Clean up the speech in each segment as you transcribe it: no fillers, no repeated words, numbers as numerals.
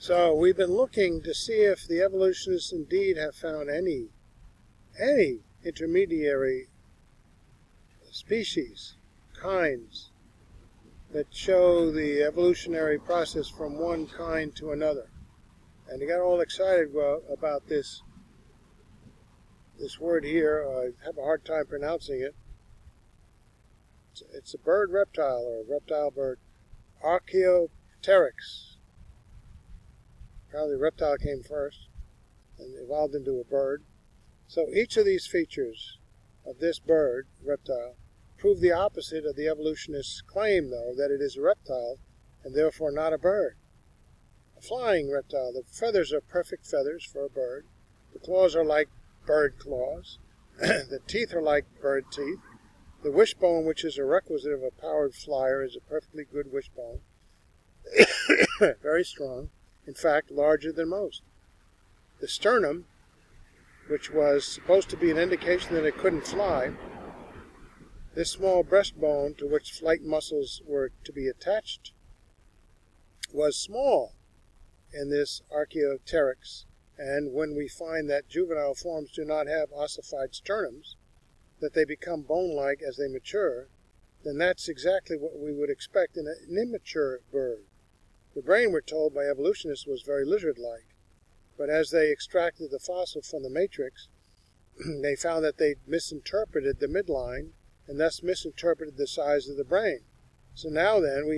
So we've been looking to see if the evolutionists indeed have found any intermediary species, kinds, that show the evolutionary process from one kind to another. And they got all excited about this word here. I have a hard time pronouncing it. It's a bird reptile, or a reptile bird, Archaeopteryx. Probably the reptile came first and evolved into a bird. So each of these features of this bird, reptile, prove the opposite of the evolutionists' claim, though, that it is a reptile and therefore not a bird. A flying reptile. The feathers are perfect feathers for a bird. The claws are like bird claws. The teeth are like bird teeth. The wishbone, which is a requisite of a powered flyer, is a perfectly good wishbone. Very strong. In fact, larger than most. The sternum, which was supposed to be an indication that it couldn't fly, this small breastbone to which flight muscles were to be attached, was small in this Archaeopteryx, and when we find that juvenile forms do not have ossified sternums, that they become bone-like as they mature, then that's exactly what we would expect in an immature bird. The brain, we're told by evolutionists, was very lizard-like, but as they extracted the fossil from the matrix, they found that they misinterpreted the midline and thus misinterpreted the size of the brain. So now then,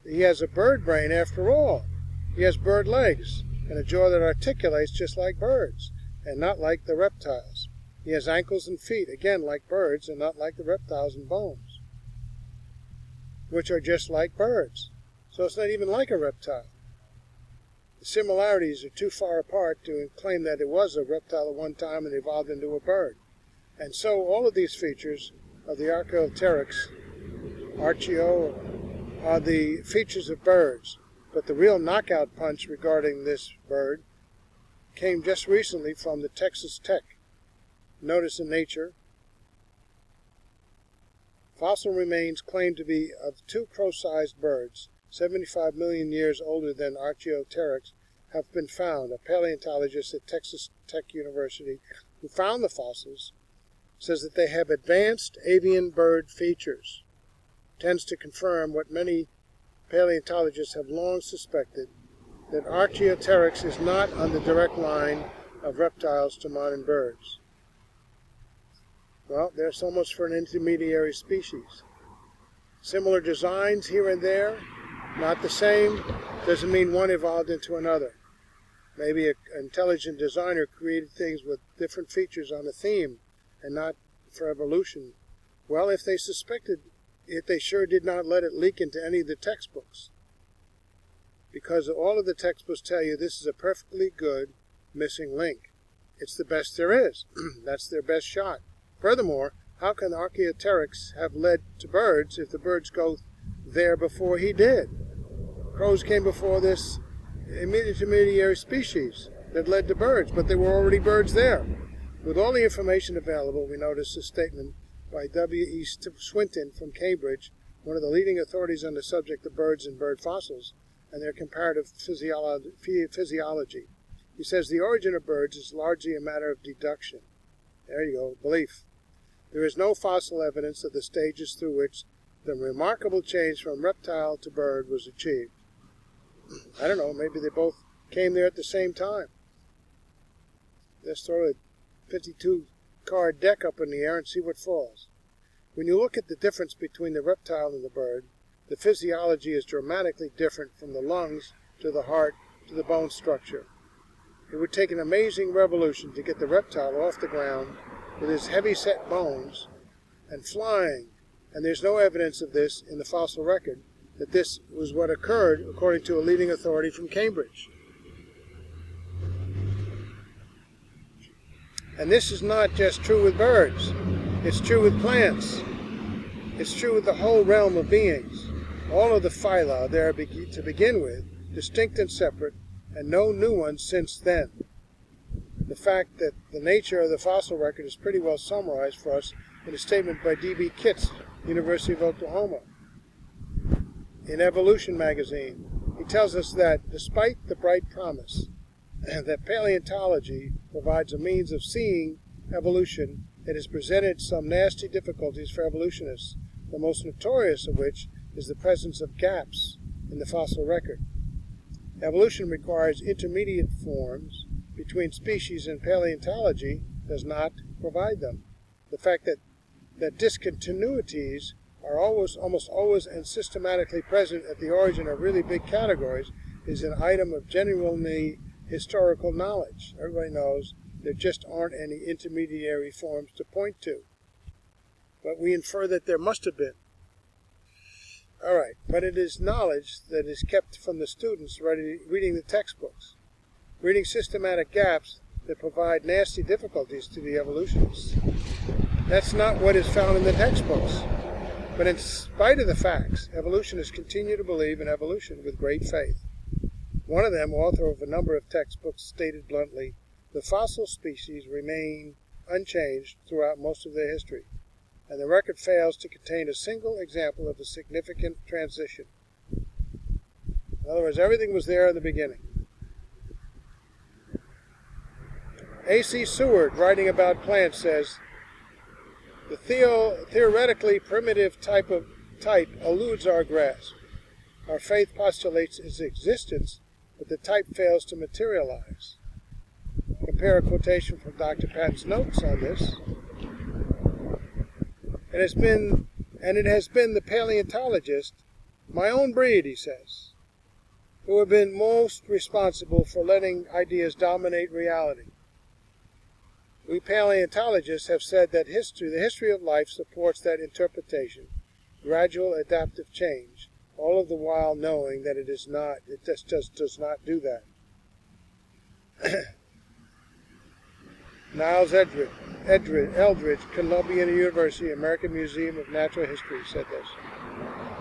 he has a bird brain after all. He has bird legs and a jaw that articulates just like birds and not like the reptiles. He has ankles and feet, again like birds and not like the reptiles, and bones, which are just like birds. So it's not even like a reptile. The similarities are too far apart to claim that it was a reptile at one time and evolved into a bird. And so all of these features of the Archaeopteryx, Archeo, are the features of birds. But the real knockout punch regarding this bird came just recently from the Texas Tech. Notice in Nature, fossil remains claimed to be of two crow-sized birds, 75 million years older than Archaeopteryx, have been found. A paleontologist at Texas Tech University who found the fossils says that they have advanced avian bird features. Tends to confirm what many paleontologists have long suspected, that Archaeopteryx is not on the direct line of reptiles to modern birds. Well, there's almost for an intermediary species. Similar designs here and there, not the same, doesn't mean one evolved into another. Maybe an intelligent designer created things with different features on a theme and not for evolution. Well, if they suspected it, they sure did not let it leak into any of the textbooks, because all of the textbooks tell you this is a perfectly good missing link. It's the best there is. That's their best shot. Furthermore, how can Archaeopteryx have led to birds if the birds go there before he did? Crows came before this intermediary species that led to birds, but there were already birds there. With all the information available, we notice a statement by W.E. Swinton from Cambridge, one of the leading authorities on the subject of birds and bird fossils and their comparative physiology. He says the origin of birds is largely a matter of deduction. There you go, belief. There is no fossil evidence of the stages through which the remarkable change from reptile to bird was achieved. I don't know, maybe they both came there at the same time. Let's throw a 52-card deck up in the air and see what falls. When you look at the difference between the reptile and the bird, the physiology is dramatically different, from the lungs to the heart to the bone structure. It would take an amazing revolution to get the reptile off the ground with his heavy-set bones and flying, and there's no evidence of this in the fossil record, that this was what occurred, according to a leading authority from Cambridge. And this is not just true with birds. It's true with plants. It's true with the whole realm of beings. All of the phyla there to begin with, distinct and separate, and no new ones since then. The fact that the nature of the fossil record is pretty well summarized for us in a statement by D.B. Kitts, University of Oklahoma. In Evolution magazine, he tells us that despite the bright promise that paleontology provides a means of seeing evolution, it has presented some nasty difficulties for evolutionists, the most notorious of which is the presence of gaps in the fossil record. Evolution requires intermediate forms between species, and paleontology does not provide them. The fact that discontinuities are almost always and systematically present at the origin of really big categories is an item of genuinely historical knowledge. Everybody knows there just aren't any intermediary forms to point to. But we infer that there must have been. All right, but it is knowledge that is kept from the students reading the textbooks, reading systematic gaps that provide nasty difficulties to the evolutionists. That's not what is found in the textbooks. But in spite of the facts, evolutionists continue to believe in evolution with great faith. One of them, author of a number of textbooks, stated bluntly, the fossil species remain unchanged throughout most of their history, and the record fails to contain a single example of a significant transition. In other words, everything was there in the beginning. A.C. Seward, writing about plants, says, the theoretically primitive type eludes our grasp. Our faith postulates its existence, but the type fails to materialize. Compare a quotation from Dr. Patton's notes on this. It has been the paleontologist, my own breed, he says, who have been most responsible for letting ideas dominate reality. We paleontologists have said that the history of life supports that interpretation, gradual adaptive change, all of the while knowing that it is not, it just does not do that. Niles Eldridge, Columbia University, American Museum of Natural History, said this.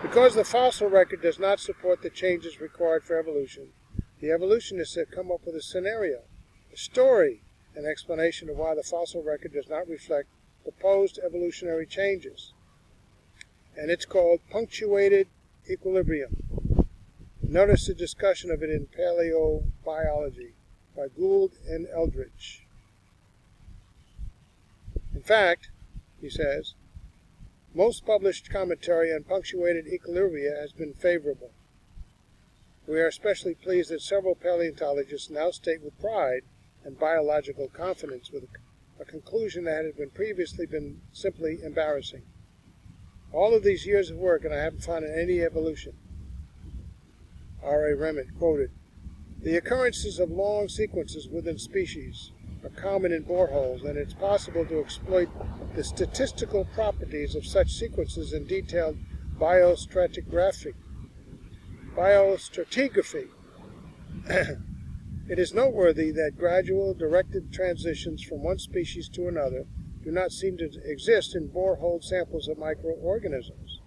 Because the fossil record does not support the changes required for evolution, the evolutionists have come up with a scenario, a story, an explanation of why the fossil record does not reflect proposed evolutionary changes. And it's called punctuated equilibrium. Notice the discussion of it in Paleobiology by Gould and Eldridge. In fact, he says, most published commentary on punctuated equilibria has been favorable. We are especially pleased that several paleontologists now state with pride and biological confidence with a conclusion that had been previously been simply embarrassing. All of these years of work, and I haven't found any evolution. R.A. Remmett quoted, the occurrences of long sequences within species are common in boreholes, and it's possible to exploit the statistical properties of such sequences in detailed biostratigraphy. It is noteworthy that gradual, directed transitions from one species to another do not seem to exist in borehole samples of microorganisms.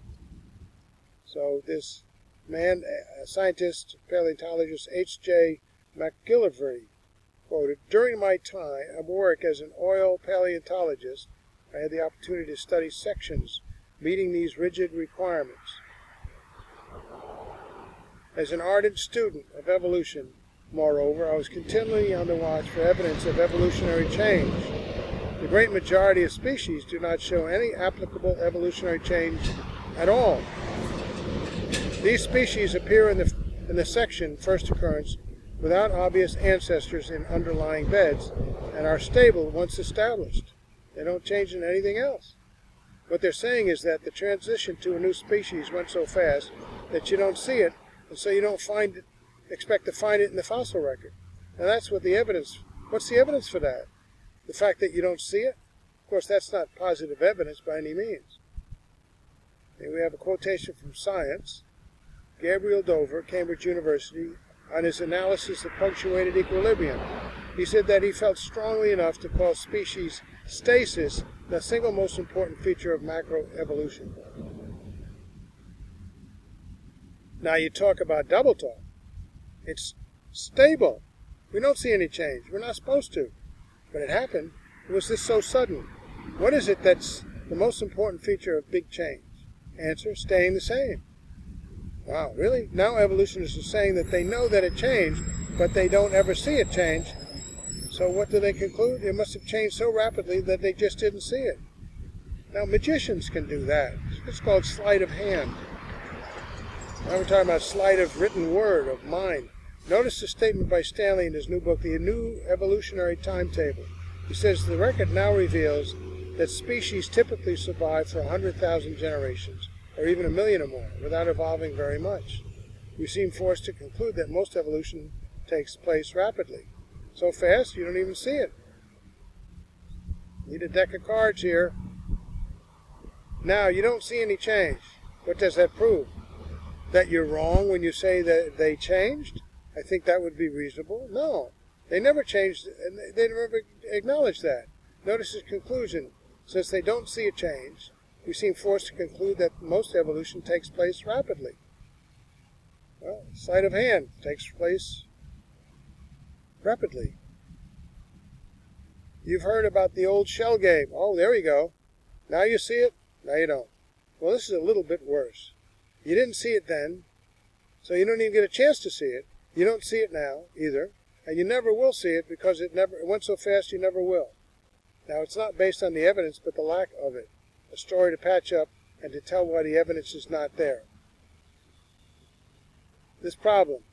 So this man, scientist, paleontologist H.J. McGillivray, quoted, during my time of work as an oil paleontologist, I had the opportunity to study sections meeting these rigid requirements. As an ardent student of evolution, moreover, I was continually on the watch for evidence of evolutionary change. The great majority of species do not show any applicable evolutionary change at all. These species appear in the section first occurrence without obvious ancestors in underlying beds and are stable once established. They don't change in anything else. What they're saying is that the transition to a new species went so fast that you don't see it, and so you don't expect to find it in the fossil record. And that's what the evidence, what's the evidence for that? The fact that you don't see it? Of course, that's not positive evidence by any means. And we have a quotation from Science, Gabriel Dover, Cambridge University, on his analysis of punctuated equilibrium. He said that he felt strongly enough to call species stasis the single most important feature of macroevolution. Now you talk about double talk. It's stable. We don't see any change. We're not supposed to. But it happened. Was this so sudden? What is it that's the most important feature of big change? Answer, staying the same. Wow, really? Now evolutionists are saying that they know that it changed, but they don't ever see it change. So what do they conclude? It must have changed so rapidly that they just didn't see it. Now magicians can do that. It's called sleight of hand. Now we're talking about sleight of written word, of mind. Notice the statement by Stanley in his new book, The New Evolutionary Timetable. He says, the record now reveals that species typically survive for 100,000 generations, or even 1,000,000 or more, without evolving very much. We seem forced to conclude that most evolution takes place rapidly. So fast, you don't even see it. Need a deck of cards here. Now, you don't see any change. What does that prove? That you're wrong when you say that they changed? I think that would be reasonable. No, they never changed, and they never acknowledged that. Notice his conclusion. Since they don't see a change, we seem forced to conclude that most evolution takes place rapidly. Well, sleight of hand takes place rapidly. You've heard about the old shell game. Oh, there you go. Now you see it, now you don't. Well, this is a little bit worse. You didn't see it then, so you don't even get a chance to see it. You don't see it now, either, and you never will see it because it went so fast you never will. Now, it's not based on the evidence, but the lack of it. A story to patch up and to tell why the evidence is not there. This problem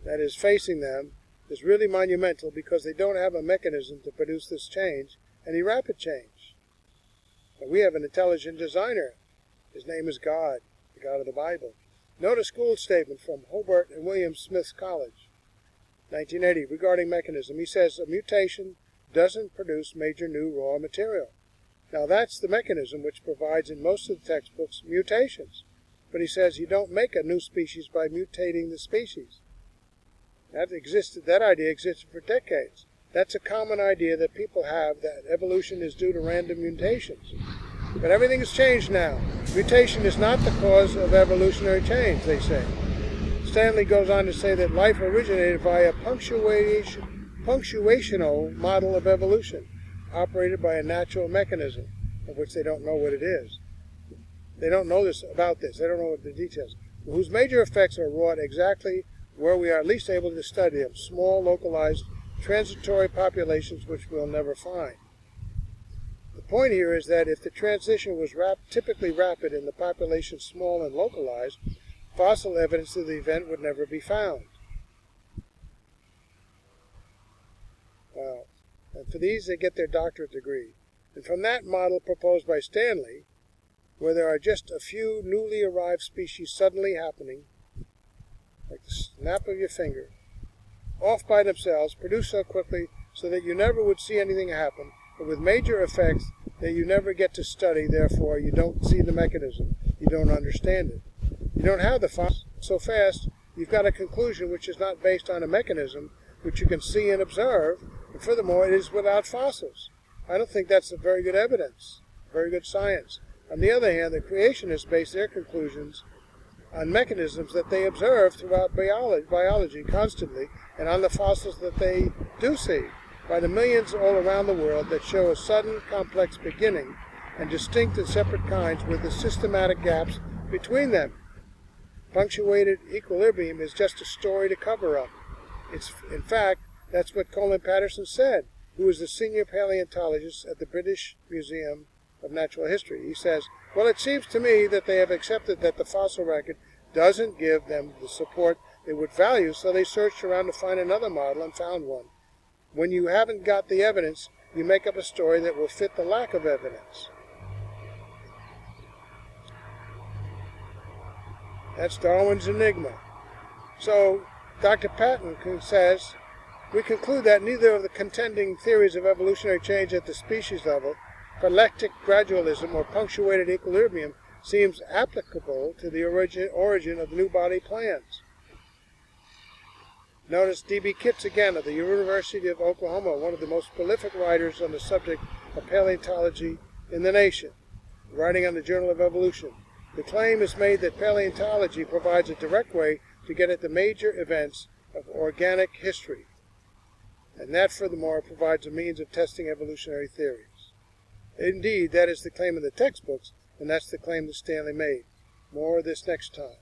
that is facing them is really monumental because they don't have a mechanism to produce this change, any rapid change. But we have an intelligent designer. His name is God, the God of the Bible. Notice Gould's statement from Hobart and William Smith's College, 1980, regarding mechanism. He says, a mutation doesn't produce major new raw material. Now that's the mechanism which provides in most of the textbooks mutations. But he says you don't make a new species by mutating the species. That idea existed for decades. That's a common idea that people have, that evolution is due to random mutations. But everything has changed now. Mutation is not the cause of evolutionary change, they say. Stanley goes on to say that life originated via punctuational model of evolution, operated by a natural mechanism, of which they don't know what it is. They don't know about this. They don't know what the details, whose major effects are wrought exactly where we are least able to study them, small, localized, transitory populations which we'll never find. The point here is that if the transition was typically rapid and the population small and localized, fossil evidence of the event would never be found. Wow. And for these, they get their doctorate degree. And from that model proposed by Stanley, where there are just a few newly arrived species suddenly happening, like the snap of your finger, off by themselves, produced so quickly so that you never would see anything happen, but with major effects that you never get to study, therefore you don't see the mechanism, you don't understand it. You don't have the fossils so fast, you've got a conclusion which is not based on a mechanism which you can see and observe, and furthermore it is without fossils. I don't think that's a very good evidence, very good science. On the other hand, the creationists base their conclusions on mechanisms that they observe throughout biology constantly, and on the fossils that they do see, by the millions all around the world that show a sudden, complex beginning, and distinct and separate kinds with the systematic gaps between them. Punctuated equilibrium is just a story to cover up. In fact, that's what Colin Patterson said, who is the senior paleontologist at the British Museum of Natural History. He says, well, it seems to me that they have accepted that the fossil record doesn't give them the support they would value, so they searched around to find another model and found one. When you haven't got the evidence, you make up a story that will fit the lack of evidence. That's Darwin's enigma. So, Dr. Patton says, we conclude that neither of the contending theories of evolutionary change at the species level, proleptic gradualism or punctuated equilibrium, seems applicable to the origin of the new body plans. Notice D.B. Kitts again of the University of Oklahoma, one of the most prolific writers on the subject of paleontology in the nation, writing on the Journal of Evolution. The claim is made that paleontology provides a direct way to get at the major events of organic history, and that furthermore provides a means of testing evolutionary theories. Indeed, that is the claim in the textbooks, and that's the claim that Stanley made. More of this next time.